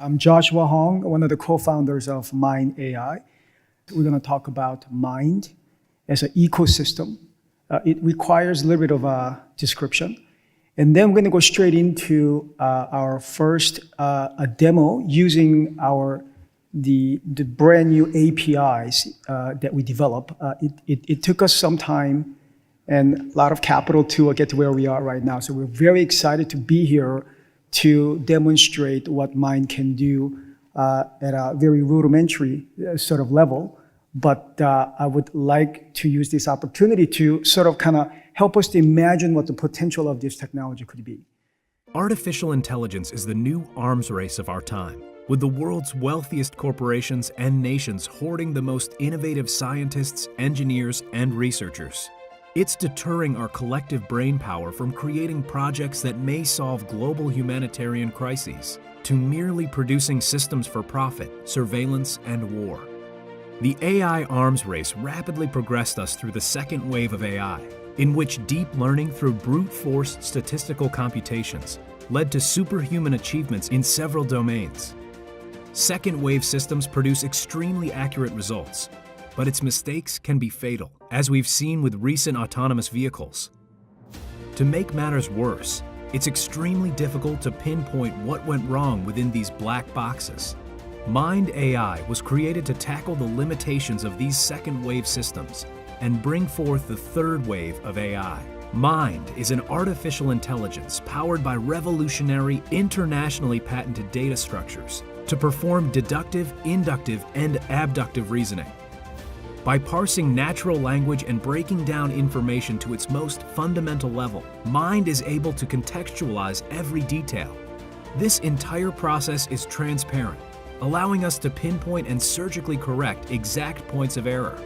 I'm Joshua Hong, one of the co-founders of Mind AI. We're going to talk about mind as an ecosystem. It requires a little bit of a description. And then we're going to go straight into our first demo using the brand new APIs that we develop. It took us some time and a lot of capital to get to where we are right now. So we're very excited to be here to demonstrate what Mind can do at a very rudimentary sort of level. But I would like to use this opportunity to sort of kind of help us to imagine what the potential of this technology could be. Artificial intelligence is the new arms race of our time, with the world's wealthiest corporations and nations hoarding the most innovative scientists, engineers, and researchers. It's deterring our collective brainpower from creating projects that may solve global humanitarian crises to merely producing systems for profit, surveillance, and war. The AI arms race rapidly progressed us through the second wave of AI, in which deep learning through brute force statistical computations led to superhuman achievements in several domains. Second wave systems produce extremely accurate results, but its mistakes can be fatal, as we've seen with recent autonomous vehicles. To make matters worse, it's extremely difficult to pinpoint what went wrong within these black boxes. Mind AI was created to tackle the limitations of these second wave systems and bring forth the third wave of AI. Mind is an artificial intelligence powered by revolutionary, internationally patented data structures to perform deductive, inductive, and abductive reasoning. By parsing natural language and breaking down information to its most fundamental level, Mind is able to contextualize every detail. This entire process is transparent, allowing us to pinpoint and surgically correct exact points of error.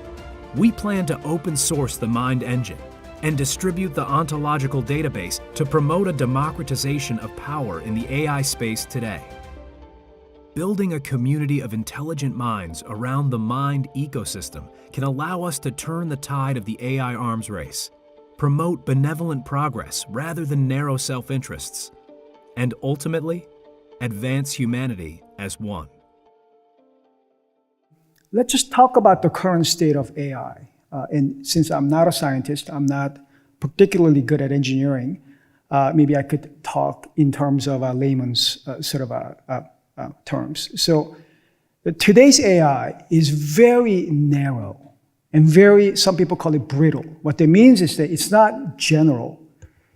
We plan to open source the Mind engine and distribute the ontological database to promote a democratization of power in the AI space today. Building a community of intelligent minds around the Mind ecosystem can allow us to turn the tide of the AI arms race, promote benevolent progress rather than narrow self-interests, and ultimately, advance humanity as one. Let's just talk about the current state of AI. And since I'm not a scientist, I'm not particularly good at engineering, maybe I could talk in terms of a layman's terms. So today's AI is very narrow and some people call it brittle. What that means is that it's not general.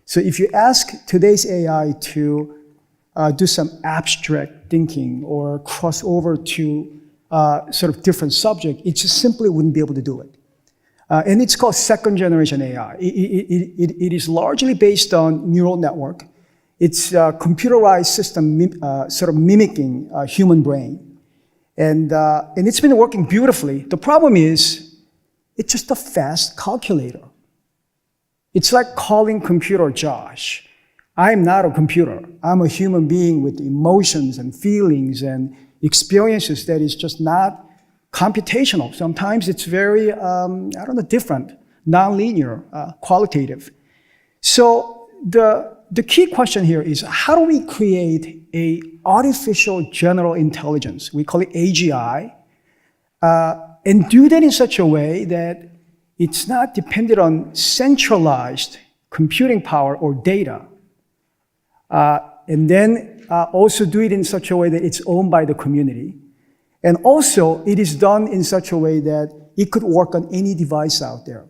So if you ask today's AI to do some abstract thinking or cross over to sort of different subject, it just simply wouldn't be able to do it. And it's called second generation AI. It is largely based on neural network. It's a computerized system sort of mimicking a human brain. And it's been working beautifully. The problem is, it's just a fast calculator. It's like calling computer Josh. I'm not a computer. I'm a human being with emotions and feelings and experiences that is just not computational. Sometimes it's very, different, nonlinear, qualitative. So the key question here is, how do we create a artificial general intelligence? We call it AGI, and do that in such a way that it's not dependent on centralized computing power or data. And then also do it in such a way that it's owned by the community. And also, it is done in such a way that it could work on any device out there.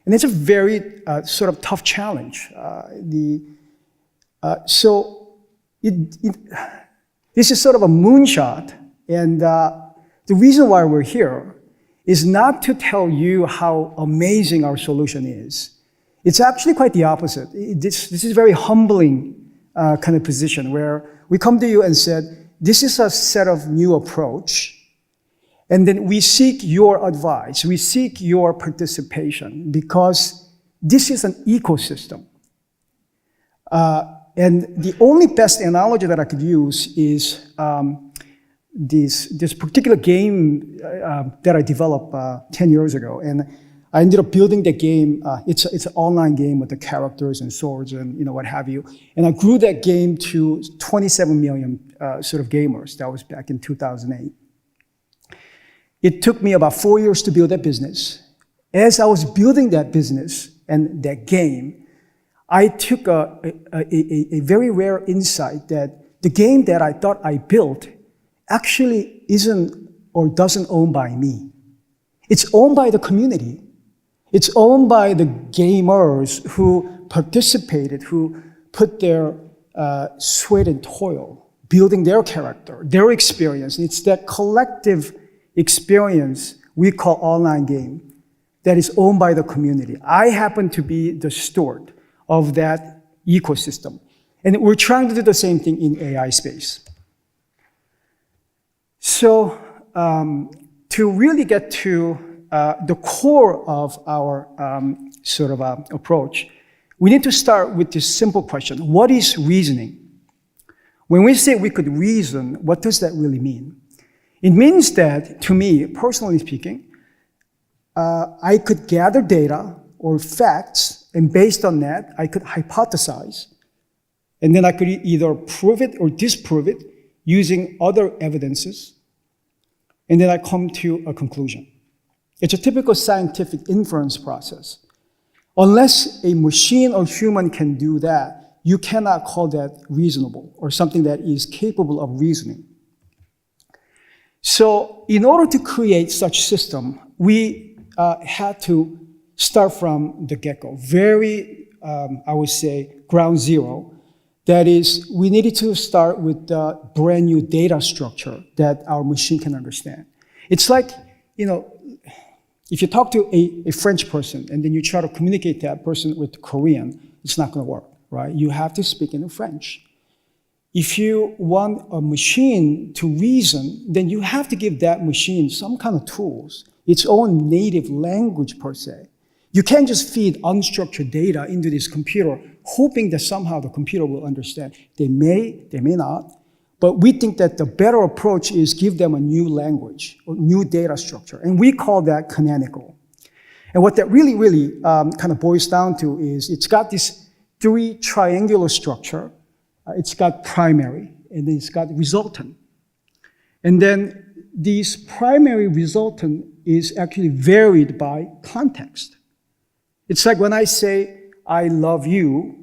And it's a very sort of tough challenge. This is sort of a moonshot. And the reason why we're here is not to tell you how amazing our solution is. It's actually quite the opposite. This is a very humbling kind of position where we come to you and said, this is a set of new approach, and then we seek your advice, we seek your participation, because this is an ecosystem. And the only best analogy that I could use is this particular game that I developed 10 years ago. And I ended up building the game. It's an online game with the characters and swords and what have you. And I grew that game to 27 million sort of gamers. That was back in 2008. It took me about 4 years to build that business. As I was building that business and that game, I took a very rare insight that the game that I thought I built actually isn't or doesn't own by me. It's owned by the community. It's owned by the gamers who participated, who put their sweat and toil, building their character, their experience. It's that collective experience we call online game that is owned by the community. I happen to be the steward of that ecosystem. And we're trying to do the same thing in AI space. So to really get to the core of our approach, we need to start with this simple question. What is reasoning? When we say we could reason, what does that really mean? It means that, to me, personally speaking, I could gather data or facts, and based on that, I could hypothesize. And then I could either prove it or disprove it using other evidences. And then I come to a conclusion. It's a typical scientific inference process. Unless a machine or human can do that, you cannot call that reasonable or something that is capable of reasoning. So in order to create such system, we had to start from the get-go. Very, I would say, ground zero. That is, we needed to start with the brand new data structure that our machine can understand. It's like, if you talk to a French person and then you try to communicate that person with Korean, it's not going to work, right? You have to speak in French. If you want a machine to reason, then you have to give that machine some kind of tools, its own native language per se. You can't just feed unstructured data into this computer, hoping that somehow the computer will understand. They may not. But we think that the better approach is give them a new language, or new data structure. And we call that canonical. And what that really kind of boils down to is it's got this three triangular structure. It's got primary, and then it's got resultant. And then this primary resultant is actually varied by context. It's like when I say, I love you,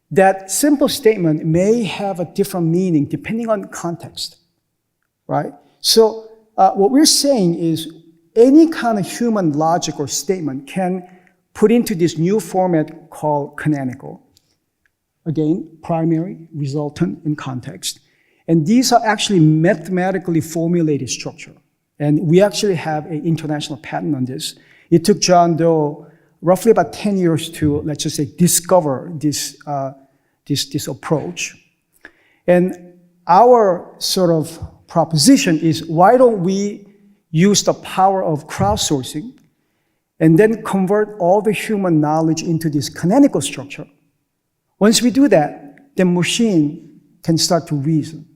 that simple statement may have a different meaning depending on context, right? So what we're saying is any kind of human logic or statement can put into this new format called canonical. Again, primary, resultant, and context. And these are actually mathematically formulated structure. And we actually have an international patent on this. It took John Doe roughly about 10 years to, let's just say, discover this approach. And our sort of proposition is, why don't we use the power of crowdsourcing and then convert all the human knowledge into this canonical structure? Once we do that, the machine can start to reason.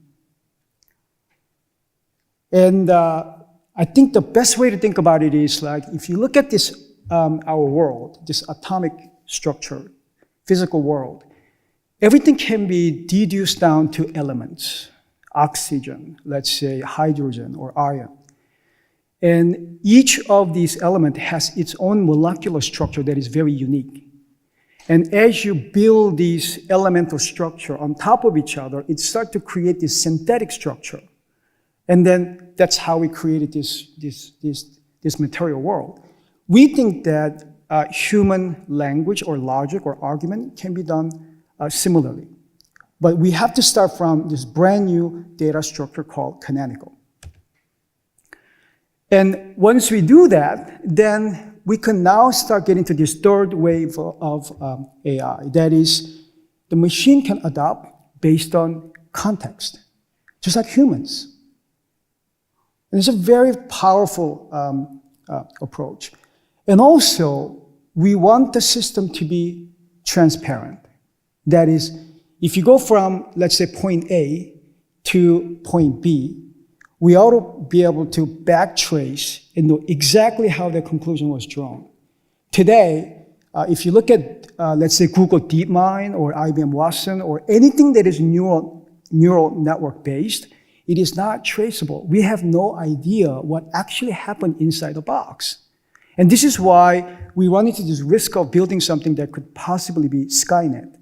And I think the best way to think about it is like, if you look at this, our world, this atomic structure, physical world, everything can be deduced down to elements. Oxygen, let's say hydrogen or iron. And each of these elements has its own molecular structure that is very unique. And as you build these elemental structure on top of each other, it starts to create this synthetic structure. And then that's how we created this material world. We think that human language or logic or argument can be done similarly. But we have to start from this brand new data structure called canonical. And once we do that, then we can now start getting to this third wave of AI. That is, the machine can adapt based on context, just like humans. And it's a very powerful approach. And also, we want the system to be transparent. That is, if you go from, let's say, point A to point B, we ought to be able to backtrace and know exactly how the conclusion was drawn. today, if you look at, let's say, Google DeepMind or IBM Watson or anything that is neural network based, it is not traceable. We have no idea what actually happened inside the box. And this is why we run into this risk of building something that could possibly be Skynet.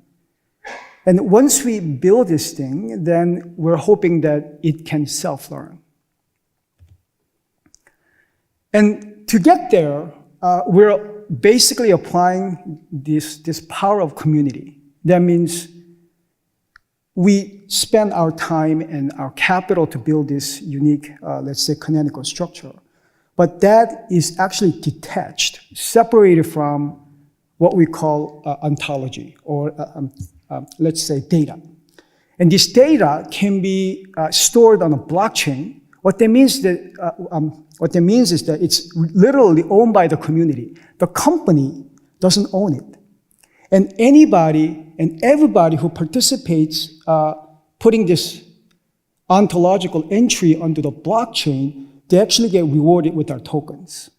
And once we build this thing, then we're hoping that it can self-learn. And to get there, we're basically applying this power of community. That means we spend our time and our capital to build this unique, let's say, canonical structure. But that is actually detached, separated from what we call ontology, or let's say data. And this data can be stored on a blockchain. What that means is that it's literally owned by the community. The company doesn't own it. And anybody and everybody who participates putting this ontological entry onto the blockchain, they actually get rewarded with our tokens.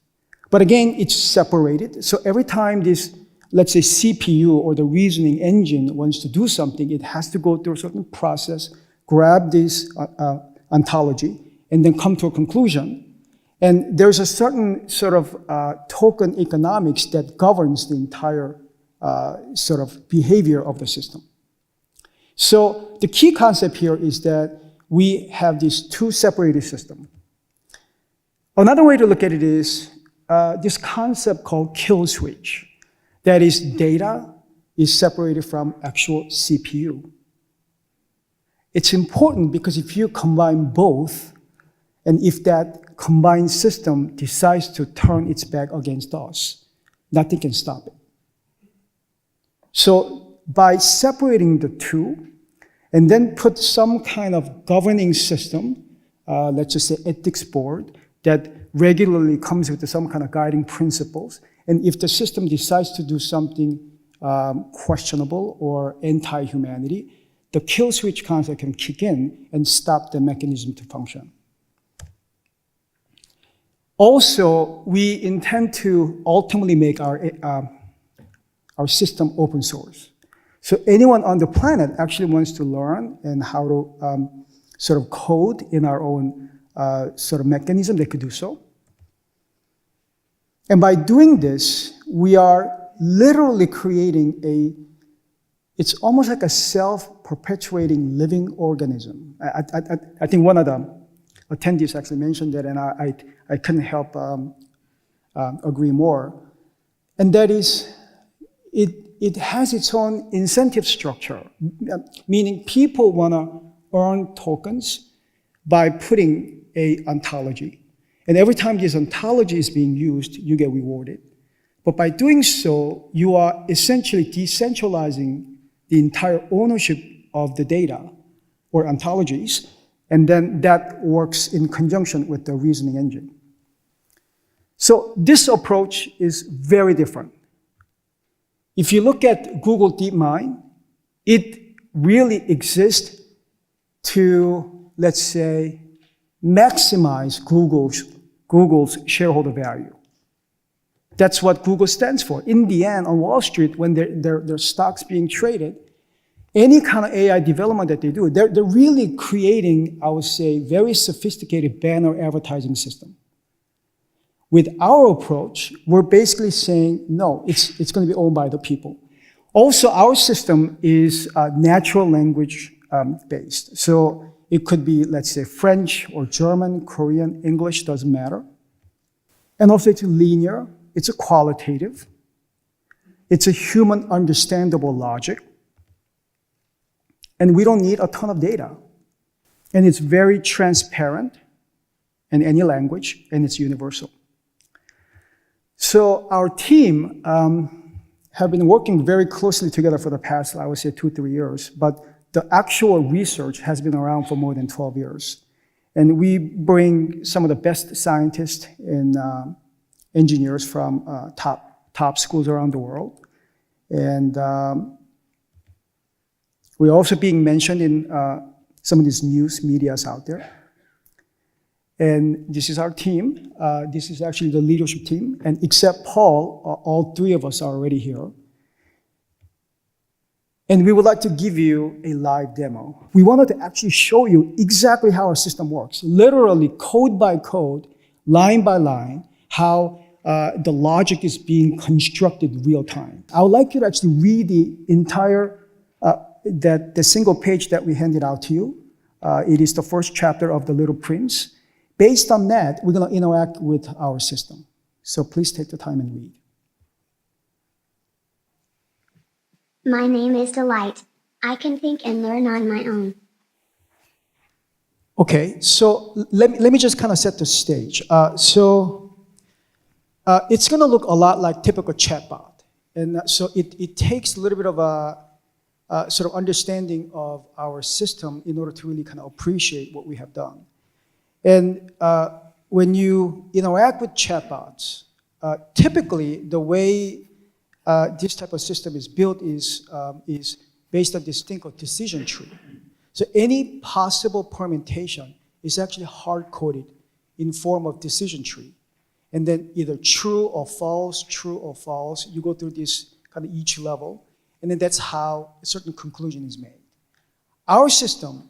But again, it's separated. So every time this, let's say, CPU or the reasoning engine wants to do something, it has to go through a certain process, grab this ontology, and then come to a conclusion. And there's a certain sort of token economics that governs the entire sort of behavior of the system. So the key concept here is that we have these two separated systems. Another way to look at it is this concept called kill switch. That is, data is separated from actual CPU. It's important because if you combine both, and if that combined system decides to turn its back against us, nothing can stop it. So by separating the two, and then put some kind of governing system, let's just say ethics board, that regularly comes with some kind of guiding principles, and if the system decides to do something questionable or anti-humanity, the kill switch concept can kick in and stop the mechanism to function. Also, we intend to ultimately make our system open source. So anyone on the planet actually wants to learn and how to sort of code in our own sort of mechanism, they could do so. And by doing this, we are literally creating it's almost like a self-perpetuating living organism. I think one of the attendees actually mentioned that, and I couldn't help agree more. And that is, it has its own incentive structure, meaning people want to earn tokens by putting a ontology. And every time this ontology is being used, you get rewarded. But by doing so, you are essentially decentralizing the entire ownership of the data or ontologies, and then that works in conjunction with the reasoning engine. So this approach is very different. If you look at Google DeepMind, it really exists to, let's say, maximize Google's shareholder value. That's what Google stands for. In the end, on Wall Street, when their stocks being traded, any kind of AI development that they do, they're really creating, I would say, very sophisticated banner advertising system. With our approach, we're basically saying, no, it's going to be owned by the people. Also, our system is natural language based. So it could be, let's say, French or German, Korean, English, doesn't matter. And also it's linear, it's a qualitative, it's a human understandable logic, and we don't need a ton of data. And it's very transparent in any language, and it's universal. So our team have been working very closely together for the past, I would say, 2-3 years, but the actual research has been around for more than 12 years. And we bring some of the best scientists and engineers from top schools around the world. And we're also being mentioned in some of these news medias out there. And this is our team. This is actually the leadership team. And except Paul, all three of us are already here. And we would like to give you a live demo. We wanted to actually show you exactly how our system works, literally code by code, line by line, how the logic is being constructed real time. I would like you to actually read the entire, the single page that we handed out to you. It is the first chapter of The Little Prince. Based on that, we're going to interact with our system. So please take the time and read. My name is Delight. I can think and learn on my own. Okay, so let me just kind of set the stage. It's going to look a lot like typical chatbot. And so it takes a little bit of a sort of understanding of our system in order to really kind of appreciate what we have done. And when you interact with chatbots, typically the way this type of system is built is based on this thing called decision tree. So any possible permutation is actually hard-coded in form of decision tree. And then either true or false, you go through this kind of each level, and then that's how a certain conclusion is made. Our system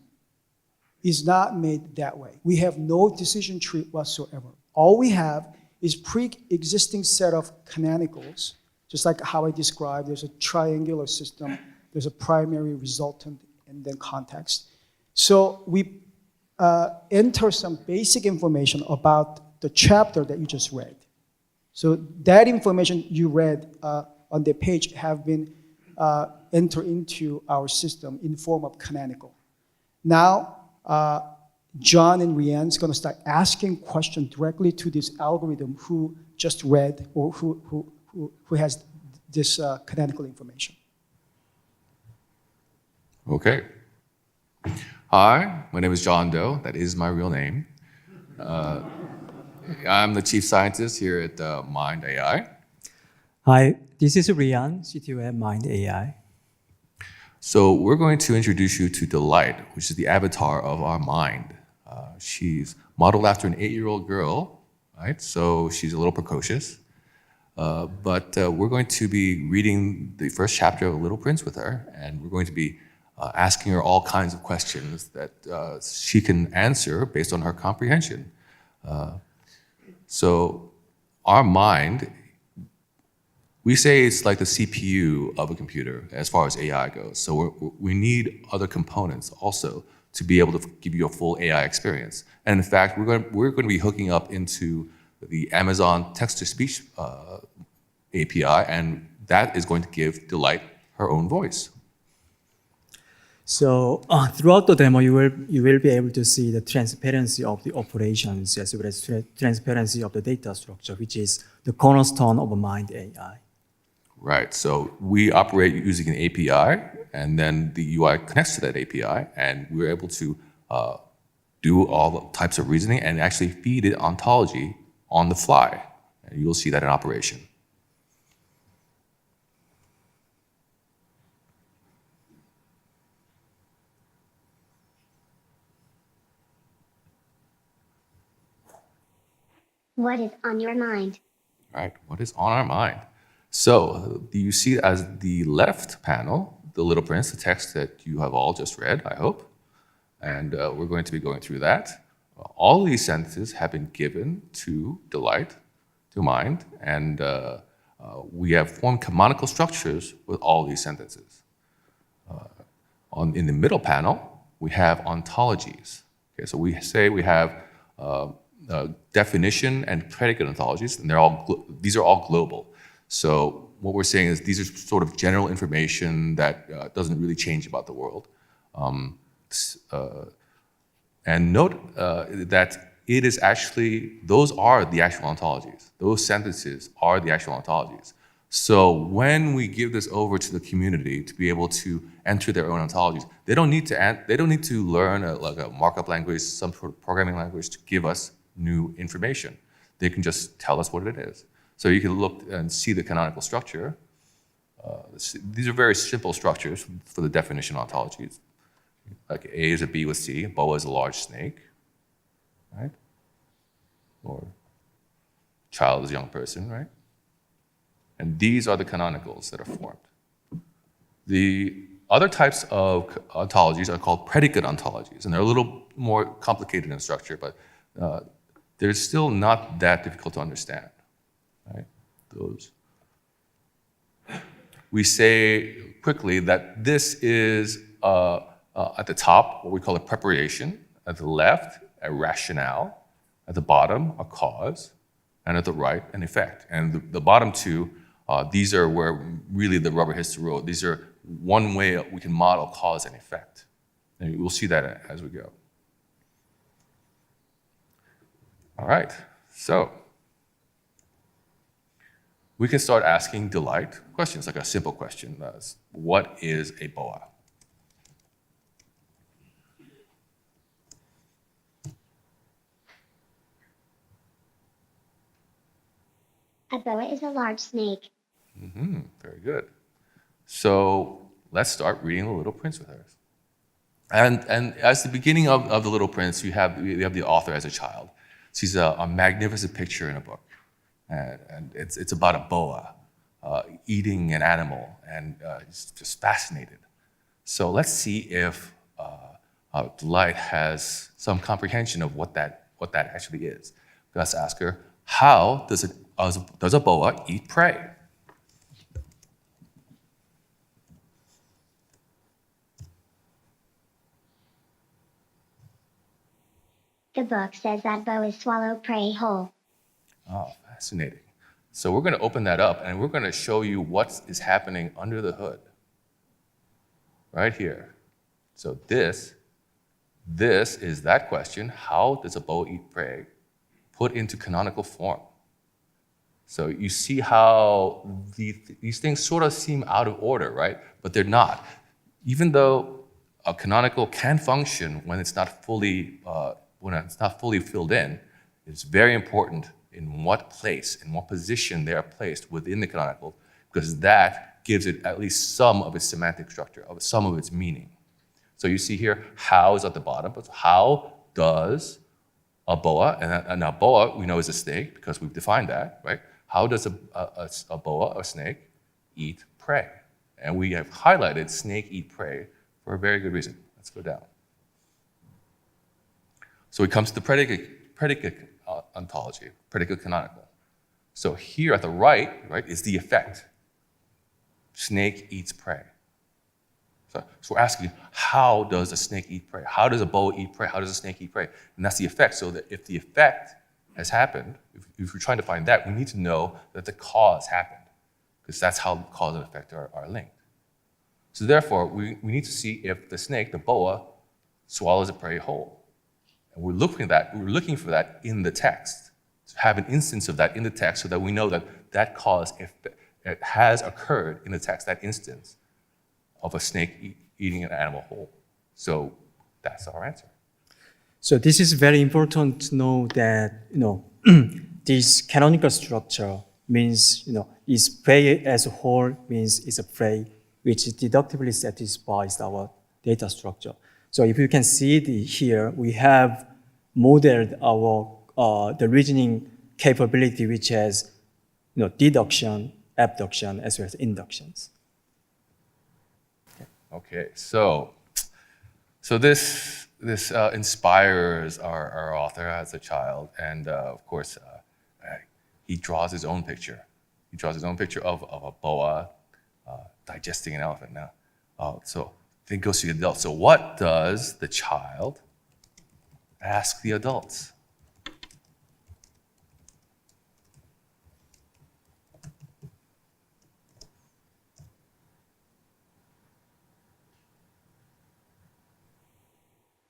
is not made that way. We have no decision tree whatsoever. All we have is pre-existing set of canonicals, just like how I described. There's a triangular system, there's a primary, resultant, and then context. So we enter some basic information about the chapter that you just read. So that information you read on the page have been entered into our system in form of canonical. Now, John and Rianne is going to start asking questions directly to this algorithm who just read or who has this canonical information. Okay. Hi, my name is John Doe. That is my real name. I'm the chief scientist here at Mind AI. Hi, this is Rian, CTO at Mind AI. So we're going to introduce you to Delight, which is the avatar of our mind. She's modeled after an 8-year-old girl, right? So she's a little precocious. But we're going to be reading the first chapter of Little Prince with her, and we're going to be asking her all kinds of questions that she can answer based on her comprehension. So our mind, we say it's like the CPU of a computer as far as AI goes. So we need other components also to be able to give you a full AI experience. And in fact, we're going to be hooking up into the Amazon text-to-speech API, and that is going to give Delight her own voice. So throughout the demo, you will be able to see the transparency of the operations as well as transparency of the data structure, which is the cornerstone of a Mind AI. Right, so we operate using an API, and then the UI connects to that API, and we're able to do all the types of reasoning and actually feed it ontology on the fly. And you'll see that in operation. What is on your mind? Right, what is on our mind? So you see as the left panel, the Little Prince, the text that you have all just read, I hope. And we're going to be going through that. All these sentences have been given to Delight, to Mind, and we have formed canonical structures with all these sentences. In the middle panel, we have ontologies. Okay, so we say we have definition and predicate ontologies, and these are all global. So what we're saying is these are sort of general information that doesn't really change about the world. And note that it is actually, those are the actual ontologies. Those sentences are the actual ontologies. So when we give this over to the community to be able to enter their own ontologies, they don't need to learn like a markup language, some sort of programming language to give us new information. They can just tell us what it is. So you can look and see the canonical structure. These are very simple structures for the definition ontologies. Like A is a B with C, boa is a large snake, right? or child is a young person, right? And these are the canonicals that are formed. The other types of ontologies are called predicate ontologies, and they're a little more complicated in structure, but they're still not that difficult to understand, right? Those. We say quickly that this is at the top, what we call a preparation, at the left, a rationale, at the bottom, a cause, and at the right, an effect. And the bottom two, these are where really the rubber hits the road. These are one way we can model cause and effect. And we'll see that as we go. All right, so we can start asking Delight questions, like a simple question. What is a boa? A boa is a large snake. Very good. So let's start reading The Little Prince with her. And as the beginning of The Little Prince, you have the author as a child. She's a magnificent picture in a book. And it's about a boa eating an animal, and it's just fascinated. So let's see if Delight has some comprehension of what that actually is. Let's ask her, how does a boa eat prey? The book says that boas swallow prey whole. Oh, fascinating. So we're going to open that up, and we're going to show you what is happening under the hood. Right here. So this is that question, how does a boa eat prey, put into canonical form? So you see how these things sort of seem out of order, right? But they're not. Even though a canonical can function when it's not fully filled in, it's very important in what place, in what position they are placed within the canonical, because that gives it at least some of its semantic structure, of some of its meaning. So you see here, how is at the bottom, but how does a boa, and a boa we know is a snake because we've defined that, right? How does a boa, a snake, eat prey? And we have highlighted snake eat prey for a very good reason. Let's go down. So it comes to the predicate ontology, predicate canonical. So here at the right, is the effect. Snake eats prey. So we're asking, how does a snake eat prey? How does a boa eat prey? How does a snake eat prey? And that's the effect. So that if the effect has happened, if we're trying to find that, we need to know that the cause happened, because that's how cause and effect are linked. So therefore, we need to see if the snake, the boa, swallows a prey whole. And we're looking for that in the text, to have an instance of that in the text so that we know that that cause it has occurred in the text, that instance of a snake eating an animal whole. So that's our answer. So this is very important to know that, this canonical structure means, is prey as a whole means it's a prey which deductively satisfies our data structure. So if you can see here, we have modeled our the reasoning capability, which has deduction, abduction, as well as inductions. Okay, so this inspires our author as a child, and of course he draws his own picture. He draws his own picture of a boa digesting an elephant. Now, so then goes to the adults. So what does the child ask the adults?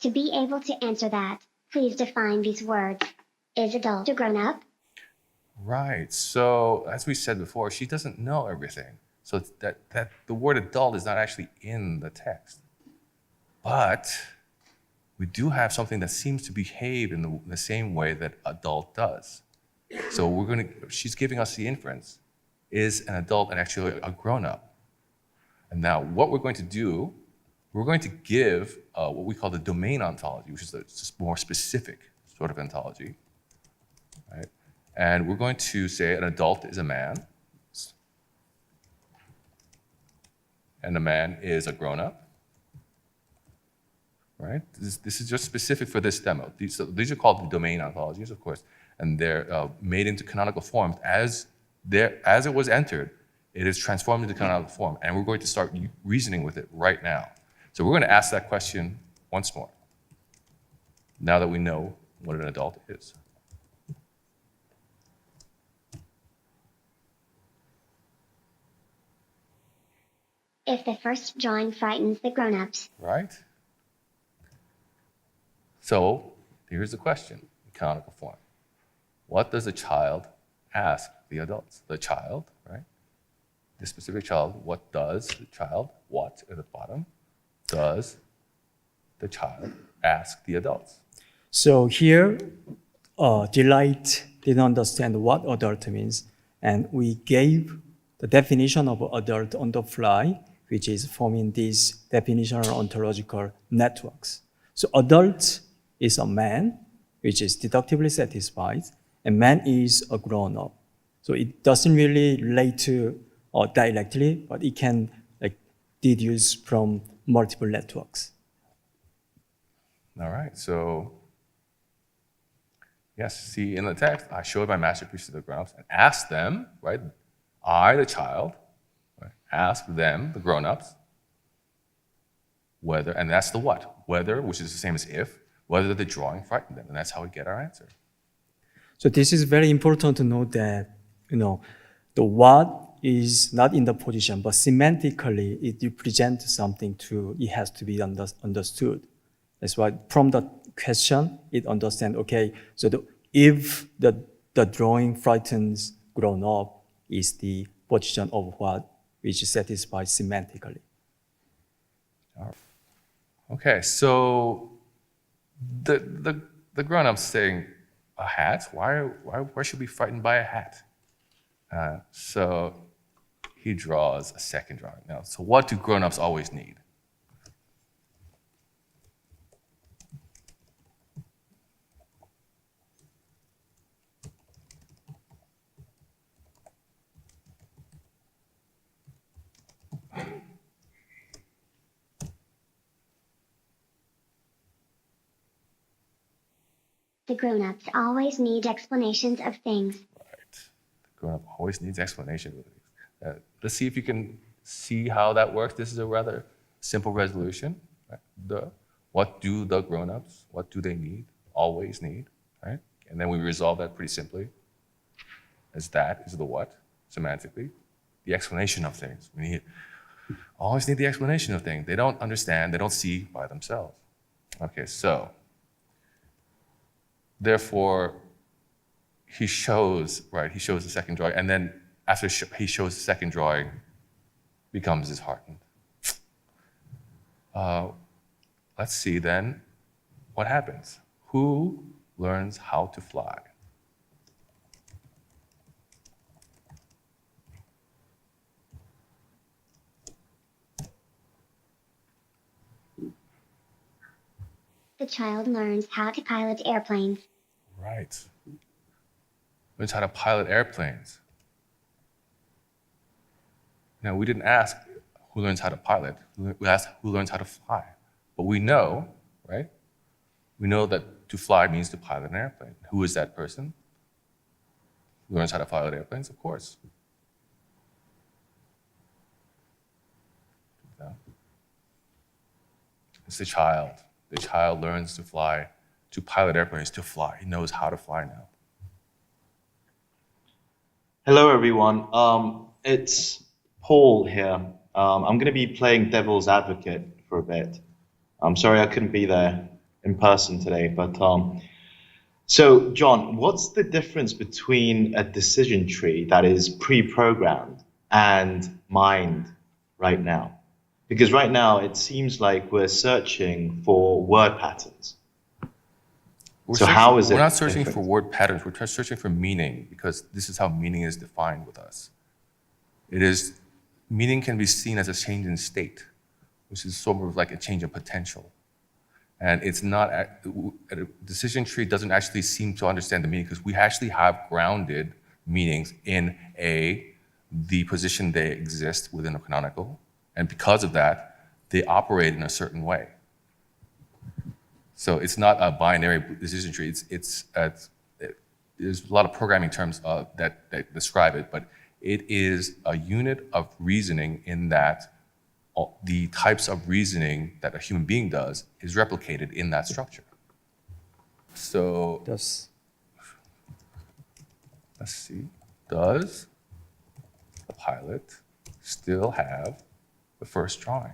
To be able to answer that, please define these words. Is adult a grown-up? Right. So as we said before, she doesn't know everything. So that the word adult is not actually in the text. But we do have something that seems to behave in the same way that adult does. So she's giving us the inference. Is an adult and actually a grown-up? And now what we're going to do, we're going to give what we call the domain ontology, which is a more specific sort of ontology. right? And we're going to say an adult is a man, and a man is a grown-up, right? This is just specific for this demo. These are called the domain ontologies, of course, and they're made into canonical forms as it was entered. It is transformed into canonical form, and we're going to start reasoning with it right now. So we're going to ask that question once more, now that we know what an adult is. If the first drawing frightens the grown-ups, Right? So here's the question in canonical form. What does the child ask the adults? The child, right? The specific child, what does the child, what at the bottom, does the child ask the adults? So here, Delight didn't understand what adult means, and we gave the definition of adult on the fly, which is forming these definitional ontological networks. So adult is a man, which is deductively satisfied, and man is a grown-up. So it doesn't really relate to directly, but it can deduce from multiple networks. All right, so yes, see in the text, I showed my masterpiece to the grown-ups and asked them, right? I, the child, right, asked them, the grown-ups, whether, and that's the what, whether, which is the same as if, whether the drawing frightened them, and that's how we get our answer. So this is very important to note that, the what is not in the position, but semantically it represents something it has to be understood. That's why from the question, it understands, okay, so if the drawing frightens grown up is the position of what, which is satisfied semantically. All right. Okay, so the grown-ups saying a hat. Why should we be frightened by a hat? So he draws a second drawing. Now, so what do grown-ups always need? the grown-ups always need explanations of things. Right. The grown-up always needs explanation. Let's see if you can see how that works. This is a rather simple resolution. Right? What do the grown-ups, what do they need, always need, right? And then we resolve that pretty simply as that is the what, semantically. The explanation of things. We always need the explanation of things. They don't understand, they don't see by themselves. Okay, so therefore, he shows the second drawing, and then after he shows the second drawing, becomes disheartened. Let's see then what happens. Who learns how to fly? The child learns how to pilot airplanes. Right. Learns how to pilot airplanes. Now, we didn't ask who learns how to pilot. We asked who learns how to fly. But we know, right? We know that to fly means to pilot an airplane. Who is that person? Who learns how to pilot airplanes? Of course. It's the child. The child learns to fly, to pilot airplanes, to fly. He knows how to fly now. Hello, everyone. It's Paul here. I'm going to be playing devil's advocate for a bit. I'm sorry I couldn't be there in person today, but so John, what's the difference between a decision tree that is pre-programmed and mined right now? Because right now it seems like we're searching for word patterns. How is it? We're not searching different? for word patterns. We're searching for meaning, because this is how meaning is defined with us. Meaning can be seen as a change in state, which is sort of like a change in potential. And it's not, a decision tree doesn't actually seem to understand the meaning because we actually have grounded meanings in the position they exist within a canonical. And because of that, they operate in a certain way. So it's not a binary decision tree. There's a lot of programming terms that describe it, but it is a unit of reasoning in that the types of reasoning that a human being does is replicated in that structure. So Yes. let's see, does the pilot still have the first drawing?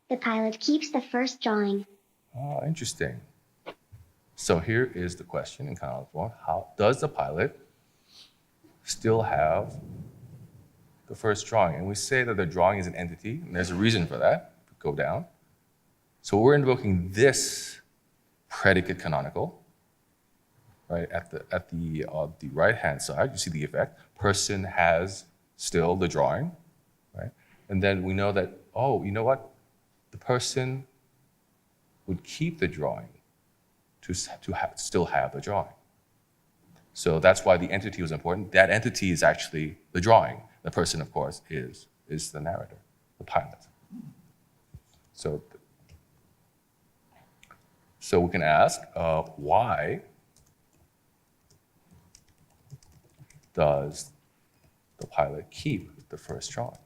The pilot keeps the first drawing. Oh, interesting. So here is the question in canonical form. How does the pilot still have the first drawing? And we say that the drawing is an entity, and there's a reason for that. Go down. So we're invoking this predicate canonical, right? At the right-hand side, you see the effect. Person has still the drawing, right? And then we know that, oh, you know what? The person would keep the drawing to still have the drawing. So that's why the entity was important. That entity is actually the drawing. The person, of course, is the narrator, the pilot. So we can ask, why does the pilot keep the first drawing?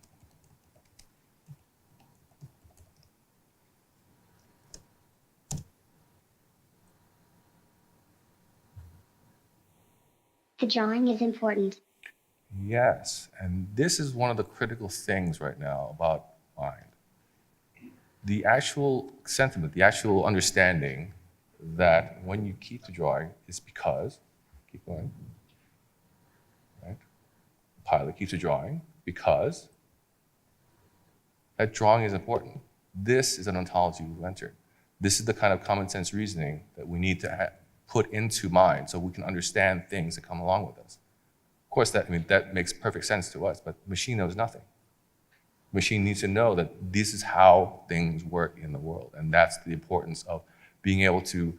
The drawing is important. Yes, and this is one of the critical things right now about mind. The actual sentiment, the actual understanding that when you keep the drawing is because, keep going, right? The pilot keeps the drawing because that drawing is important. This is an ontology we've entered. This is the kind of common sense reasoning that we need to put into mind so we can understand things that come along with us. Of course, that makes perfect sense to us, but the machine knows nothing. The machine needs to know that this is how things work in the world, and that's the importance of being able to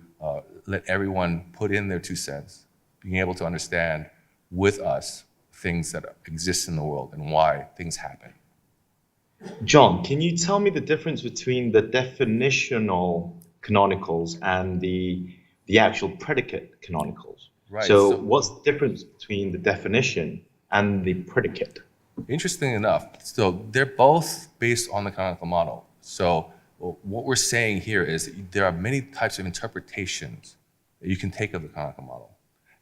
let everyone put in their 2 cents, being able to understand with us things that exist in the world and why things happen. John, can you tell me the difference between the definitional canonicals and the actual predicate canonicals? Right, So so- what's the difference between the definition and the predicate? Interesting enough, so they're both based on the canonical model. So what we're saying here is there are many types of interpretations that you can take of the canonical model.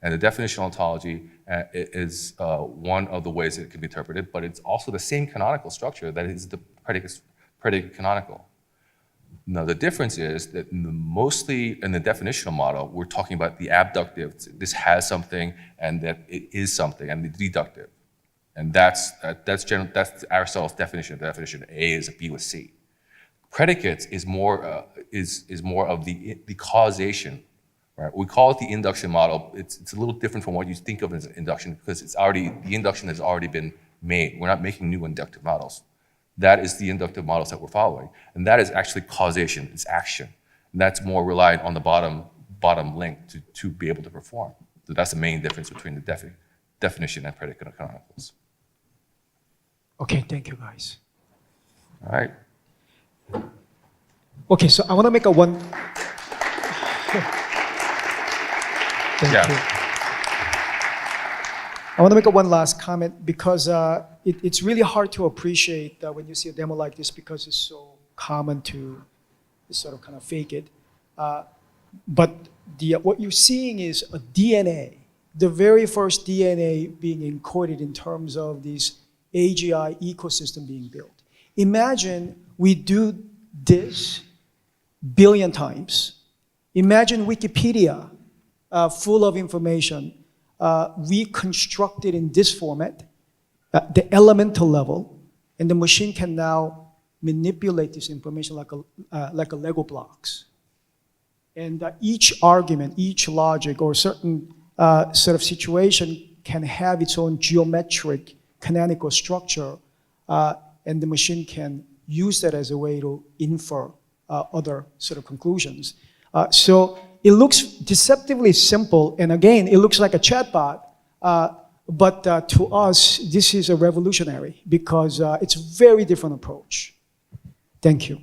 And the definitional ontology is one of the ways it can be interpreted, but it's also the same canonical structure that is the predicate canonical. Now, the difference is that mostly in the definitional model, we're talking about the abductive. This has something, and that it is something, and the deductive. And that's Aristotle's definition. The definition A is B with C. Predicates is more of the causation, right? We call it the induction model. It's a little different from what you think of as an induction because the induction has already been made. We're not making new inductive models. That is the inductive models that we're following. And that is actually causation, it's action. And that's more reliant on the bottom link to be able to perform. So that's the main difference between the definition and predicate canonicals. Okay, thank you guys. All right. Okay, so I want to make a one. Thank Yeah. you. I want to make one last comment because it's really hard to appreciate when you see a demo like this because it's so common to sort of kind of fake it. But what you're seeing is a DNA, the very first DNA being encoded in terms of this AGI ecosystem being built. Imagine we do this billion times. Imagine Wikipedia full of information reconstructed in this format, the elemental level, and the machine can now manipulate this information like a Lego blocks. And each argument, each logic, or certain sort of situation can have its own geometric canonical structure, and the machine can use that as a way to infer other sort of conclusions. So it looks deceptively simple, and again, it looks like a chatbot, but to us, this is a revolutionary because it's a very different approach. Thank you.